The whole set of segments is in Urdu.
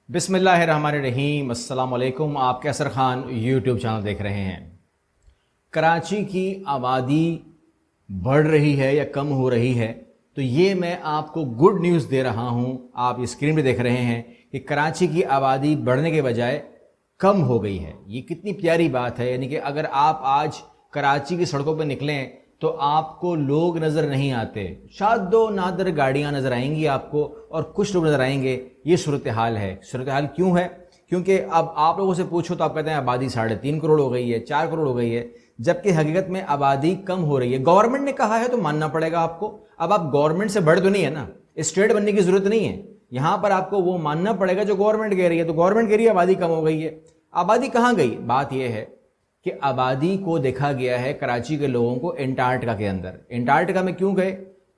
بسم اللہ الرحمن الرحیم۔ السلام علیکم۔ آپ کیسر خان یوٹیوب چینل دیکھ رہے ہیں۔ کراچی کی آبادی بڑھ رہی ہے یا کم ہو رہی ہے؟ تو یہ میں آپ کو گڈ نیوز دے رہا ہوں۔ آپ اسکرین پہ دیکھ رہے ہیں کہ کراچی کی آبادی بڑھنے کے بجائے کم ہو گئی ہے۔ یہ کتنی پیاری بات ہے، یعنی کہ اگر آپ آج کراچی کی سڑکوں پہ نکلیں تو آپ کو لوگ نظر نہیں آتے، شاید دو نادر گاڑیاں نظر آئیں گی آپ کو اور کچھ لوگ نظر آئیں گے۔ یہ صورتحال ہے۔ صورتحال کیوں ہے؟ کیونکہ اب آپ لوگوں سے پوچھو تو آپ کہتے ہیں آبادی 3.5 کروڑ ہو گئی ہے، 4 کروڑ ہو گئی ہے، جبکہ حقیقت میں آبادی کم ہو رہی ہے۔ گورنمنٹ نے کہا ہے تو ماننا پڑے گا آپ کو۔ اب آپ گورنمنٹ سے بڑھ تو نہیں ہے نا، اسٹیٹ بننے کی ضرورت نہیں ہے، یہاں پر آپ کو وہ ماننا پڑے گا جو گورنمنٹ کہہ رہی ہے۔ تو گورنمنٹ کہہ رہی ہے آبادی کم ہو گئی ہے۔ آبادی کہاں گئی؟ بات یہ ہے کہ آبادی کو دیکھا گیا ہے کراچی کے لوگوں کو انٹارکٹیکا کے اندر۔ انٹارکٹیکا میں کیوں گئے؟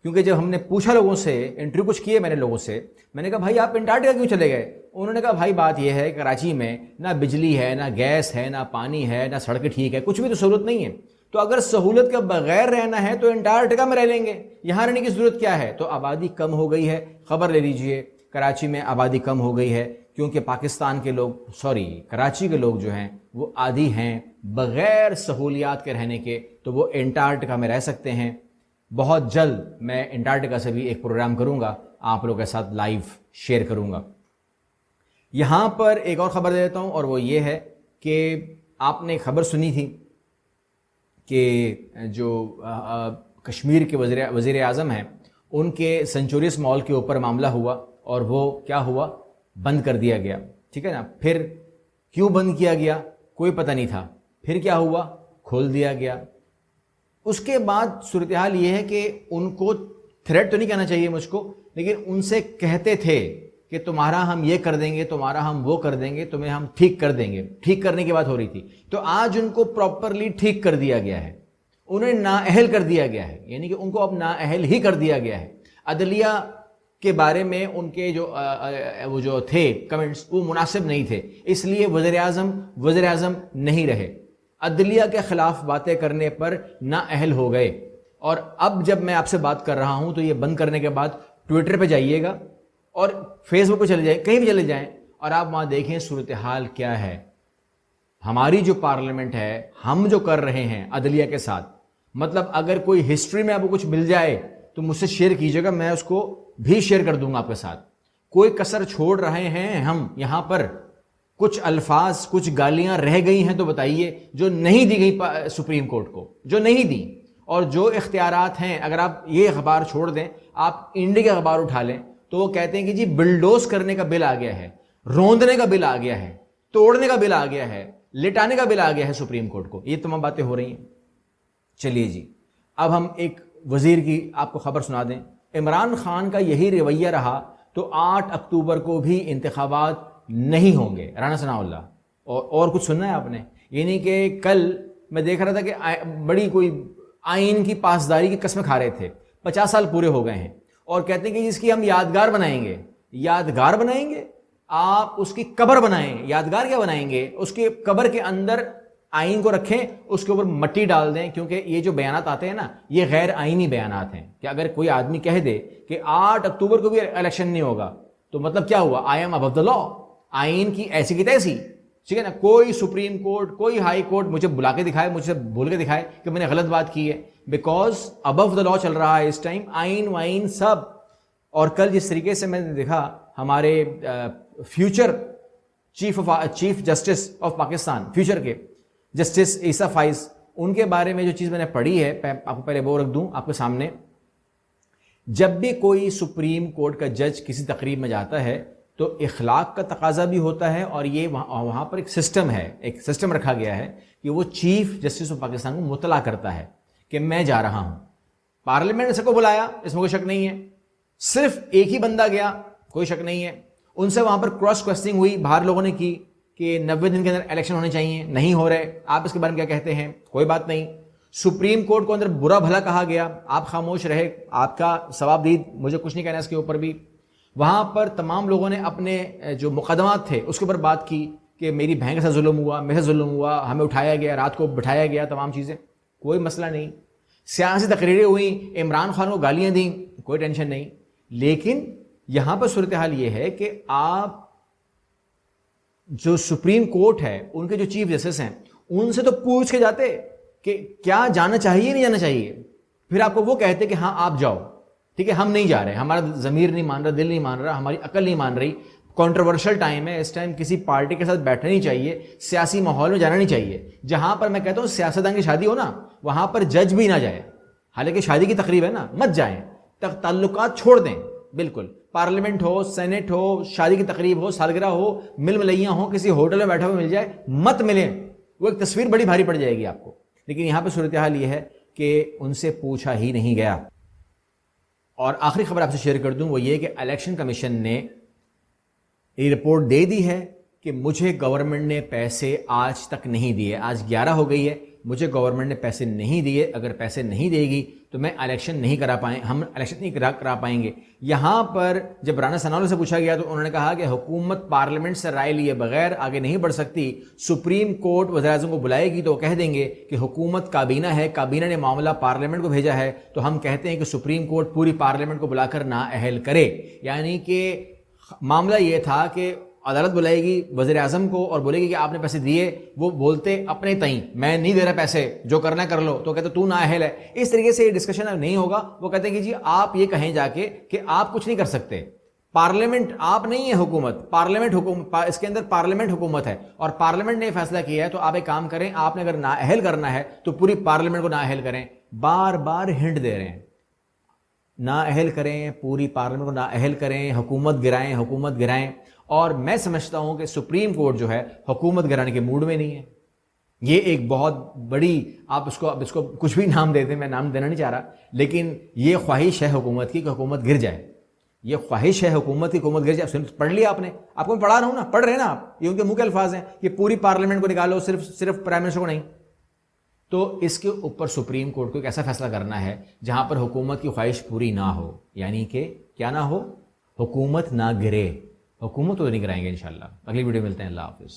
کیونکہ جب ہم نے پوچھا لوگوں سے، انٹرویو کچھ کیے میں نے لوگوں سے، میں نے کہا بھائی آپ انٹارکٹیکا کیوں چلے گئے؟ انہوں نے کہا بھائی بات یہ ہے کراچی میں نہ بجلی ہے، نہ گیس ہے، نہ پانی ہے، نہ سڑکیں ٹھیک ہے، کچھ بھی تو سہولت نہیں ہے۔ تو اگر سہولت کے بغیر رہنا ہے تو انٹارکٹیکا میں رہ لیں گے، یہاں رہنے کی ضرورت کیا ہے؟ تو آبادی کم ہو گئی ہے۔ خبر لے لیجئے، کراچی میں آبادی کم ہو گئی ہے کیونکہ پاکستان کے لوگ کراچی کے لوگ جو ہیں وہ عادی ہیں بغیر سہولیات کے رہنے کے، تو وہ انٹارکٹیکا میں رہ سکتے ہیں۔ بہت جلد میں انٹارکٹیکا سے بھی ایک پروگرام کروں گا، آپ لوگوں کے ساتھ لائیو شیئر کروں گا۔ یہاں پر ایک اور خبر دے دیتا ہوں، اور وہ یہ ہے کہ آپ نے خبر سنی تھی کہ جو کشمیر کے وزیر اعظم ہیں ان کے سینچوریس مال کے اوپر معاملہ ہوا، اور وہ کیا ہوا؟ بند کر دیا گیا، ٹھیک ہے نا۔ پھر کیوں بند کیا گیا کوئی پتہ نہیں تھا، پھر کیا ہوا؟ کھول دیا گیا۔ اس کے بعد صورتحال یہ ہے کہ ان کو تھریٹ تو نہیں کہنا چاہیے مجھ کو، لیکن ان سے کہتے تھے کہ تمہارا ہم یہ کر دیں گے، تمہارا ہم وہ کر دیں گے، تمہیں ہم ٹھیک کر دیں گے۔ ٹھیک کرنے کی بات ہو رہی تھی، تو آج ان کو پراپرلی ٹھیک کر دیا گیا ہے، انہیں نااہل کر دیا گیا ہے، یعنی کہ ان کو اب نااہل ہی کر دیا گیا ہے۔ عدلیہ کے بارے میں ان کے وہ جو تھے کمنٹس وہ مناسب نہیں تھے، اس لیے وزیر اعظم نہیں رہے، عدلیہ کے خلاف باتیں کرنے پر نااہل ہو گئے۔ اور اب جب میں آپ سے بات کر رہا ہوں تو یہ بند کرنے کے بعد ٹویٹر پہ جائیے گا اور فیس بک پہ چلے جائیں، کہیں بھی چلے جائیں، اور آپ وہاں دیکھیں صورتحال کیا ہے۔ ہماری جو پارلیمنٹ ہے، ہم جو کر رہے ہیں عدلیہ کے ساتھ، مطلب اگر کوئی ہسٹری میں آپ کو کچھ مل جائے تو مجھ سے شیئر کیجیے گا، میں اس کو بھی شیئر کر دوں گا آپ کے ساتھ۔ کوئی کسر چھوڑ رہے ہیں ہم یہاں پر؟ کچھ الفاظ، کچھ گالیاں رہ گئی ہیں تو بتائیے، جو نہیں دی گئی سپریم کورٹ کو، جو نہیں دی، اور جو اختیارات ہیں۔ اگر آپ یہ اخبار چھوڑ دیں، آپ انڈیا کے اخبار اٹھا لیں تو وہ کہتے ہیں کہ جی بلڈوز کرنے کا بل آ گیا ہے، روندنے کا بل آ گیا ہے، توڑنے کا بل آ گیا ہے، لٹانے کا بل آ گیا ہے سپریم کورٹ کو۔ یہ تمام باتیں ہو رہی ہیں۔ چلیے جی، اب ہم ایک وزیر کی آپ کو خبر سنا دیں۔ عمران خان کا یہی رویہ رہا تو 8 اکتوبر کو بھی انتخابات نہیں ہوں گے، رانا ثناء اللہ۔ اور کچھ سننا ہے آپ نے؟ یعنی کہ کل میں دیکھ رہا تھا کہ بڑی کوئی آئین کی پاسداری کی قسمیں کھا رہے تھے، 50 سال پورے ہو گئے ہیں، اور کہتے ہیں کہ اس کی ہم یادگار بنائیں گے۔ یادگار بنائیں گے؟ آپ اس کی قبر بنائیں، یادگار کیا بنائیں گے؟ اس کی قبر کے اندر آئین کو رکھیں، اس کے اوپر مٹی ڈال دیں، کیونکہ یہ جو بیانات آتے ہیں نا یہ غیر آئینی بیانات ہیں۔ کہ اگر کوئی آدمی کہہ دے کہ 8 اکتوبر کو بھی الیکشن نہیں ہوگا تو مطلب کیا ہوا؟ آئی ایم ابو دی لا، آئین کی ایسی کی تیسی، ٹھیک ہے نا۔ کوئی سپریم کورٹ، کوئی ہائی کورٹ مجھے بلا کے دکھائے، مجھے بھول کے دکھائے کہ میں نے غلط بات کی ہے، بیکاز ابو دی لا چل رہا ہے اس ٹائم، آئین وائن سب۔ اور کل جس طریقے سے میں نے دیکھا ہمارے future chief justice of Pakistan, future کے جسٹس عیسیٰ فائز، ان کے بارے میں جو چیز میں نے پڑھی ہے، آپ کو پہلے وہ رکھ دوں آپ کے سامنے۔ جب بھی کوئی سپریم کورٹ کا جج کسی تقریب میں جاتا ہے تو اخلاق کا تقاضا بھی ہوتا ہے، اور یہ وہاں پر ایک سسٹم ہے، ایک سسٹم رکھا گیا ہے کہ وہ چیف جسٹس آف پاکستان کو مطلع کرتا ہے کہ میں جا رہا ہوں۔ پارلیمنٹ نے سب کو بلایا، اس میں کوئی شک نہیں ہے، صرف ایک ہی بندہ گیا، کوئی شک نہیں ہے۔ ان سے وہاں پر کراس کوسچننگ ہوئی، باہر لوگوں نے کی کہ 90 دن کے اندر الیکشن ہونے چاہیے، نہیں ہو رہے، آپ اس کے بارے میں کیا کہتے ہیں؟ کوئی بات نہیں۔ سپریم کورٹ کو اندر برا بھلا کہا گیا، آپ خاموش رہے، آپ کا ثواب دید، مجھے کچھ نہیں کہنا اس کے اوپر بھی۔ وہاں پر تمام لوگوں نے اپنے جو مقدمات تھے اس کے اوپر بات کی کہ میری بہن کے ساتھ ظلم ہوا، میرے ساتھ ظلم ہوا، ہمیں اٹھایا گیا، رات کو بٹھایا گیا، تمام چیزیں، کوئی مسئلہ نہیں۔ سیاسی تقریریں ہوئیں، عمران خان کو گالیاں دیں، کوئی ٹینشن نہیں۔ لیکن یہاں پر صورتحال یہ ہے کہ آپ جو سپریم کورٹ ہے ان کے جو چیف جسٹس ہیں ان سے تو پوچھ کے جاتے کہ کیا جانا چاہیے نہیں جانا چاہیے، پھر آپ کو وہ کہتے کہ ہاں آپ جاؤ، ٹھیک ہے ہم نہیں جا رہے، ہمارا ضمیر نہیں مان رہا، دل نہیں مان رہا، ہماری عقل نہیں مان رہی، کنٹروورشل ٹائم ہے، اس ٹائم کسی پارٹی کے ساتھ بیٹھنا نہیں چاہیے، سیاسی ماحول میں جانا نہیں چاہیے۔ جہاں پر میں کہتا ہوں سیاستدان کی شادی ہو نا وہاں پر جج بھی نہ جائے، حالانکہ شادی کی تقریب ہے نا، مت جائیں، تعلقات چھوڑ دیں بالکل۔ پارلیمنٹ ہو، سینٹ ہو، شادی کی تقریب ہو، سالگرہ ہو، مل ملیاں ہوں، کسی ہوٹل میں بیٹھا ہوا مل جائے مت ملیں، وہ ایک تصویر بڑی بھاری پڑ جائے گی آپ کو۔ لیکن یہاں پہ صورتحال یہ ہے کہ ان سے پوچھا ہی نہیں گیا۔ اور آخری خبر آپ سے شیئر کر دوں وہ یہ کہ الیکشن کمیشن نے یہ رپورٹ دے دی ہے کہ مجھے گورنمنٹ نے پیسے آج تک نہیں دیے، آج 11 ہو گئی ہے، مجھے گورنمنٹ نے پیسے نہیں دیے، اگر پیسے نہیں دے گی تو میں الیکشن نہیں کرا پائیں، ہم الیکشن نہیں کرا پائیں گے۔ یہاں پر جب رانا ثناءاللہ سے پوچھا گیا تو انہوں نے کہا کہ حکومت پارلیمنٹ سے رائے لیے بغیر آگے نہیں بڑھ سکتی، سپریم کورٹ وزیر اعظم کو بلائے گی تو وہ کہہ دیں گے کہ حکومت کابینہ ہے، کابینہ نے معاملہ پارلیمنٹ کو بھیجا ہے، تو ہم کہتے ہیں کہ سپریم کورٹ پوری پارلیمنٹ کو بلا کر نااہل کرے۔ یعنی کہ معاملہ یہ تھا کہ عدالت بلائے گی وزیر اعظم کو اور بولے گی کہ آپ نے پیسے دیے، وہ بولتے اپنے تئیں میں نہیں دے رہا پیسے، جو کرنا کر لو، تو کہتے تو نااہل ہے۔ اس طریقے سے یہ ڈسکشن اب نہیں ہوگا، وہ کہتے ہیں کہ جی آپ یہ کہیں جا کے کہ آپ کچھ نہیں کر سکتے، پارلیمنٹ آپ نہیں ہے حکومت، پارلیمنٹ حکومت، اس کے اندر پارلیمنٹ حکومت ہے اور پارلیمنٹ نے یہ فیصلہ کیا ہے تو آپ ایک کام کریں، آپ نے اگر نااہل کرنا ہے تو پوری پارلیمنٹ کو نااہل کریں۔ بار بار ہنٹ دے رہے ہیں، نااہل کریں، پوری پارلیمنٹ کو نااہل کریں، حکومت گرائیں، حکومت گرائیں۔ اور میں سمجھتا ہوں کہ سپریم کورٹ جو ہے حکومت گرانے کے موڈ میں نہیں ہے۔ یہ ایک بہت بڑی، آپ اس کو کچھ بھی نام دے دیں، میں نام دینا نہیں چاہ رہا، لیکن یہ خواہش ہے حکومت کی کہ حکومت گر جائے، یہ خواہش ہے حکومت کی حکومت گر جائے۔ پڑھ لیا آپ نے، آپ کو میں پڑھا رہا ہوں نا، پڑھ رہے ہیں نا آپ، یہ ان کے منہ کے الفاظ ہیں کہ پوری پارلیمنٹ کو نکالو، صرف پرائم منسٹر کو نہیں۔ تو اس کے اوپر سپریم کورٹ کو ایک ایسا فیصلہ کرنا ہے جہاں پر حکومت کی خواہش پوری نہ ہو، یعنی کہ کیا نہ ہو، حکومت نہ گرے۔ حکومت تو نہیں کرائیں گے انشاءاللہ۔ اگلی ویڈیو ملتے ہیں، اللہ حافظ۔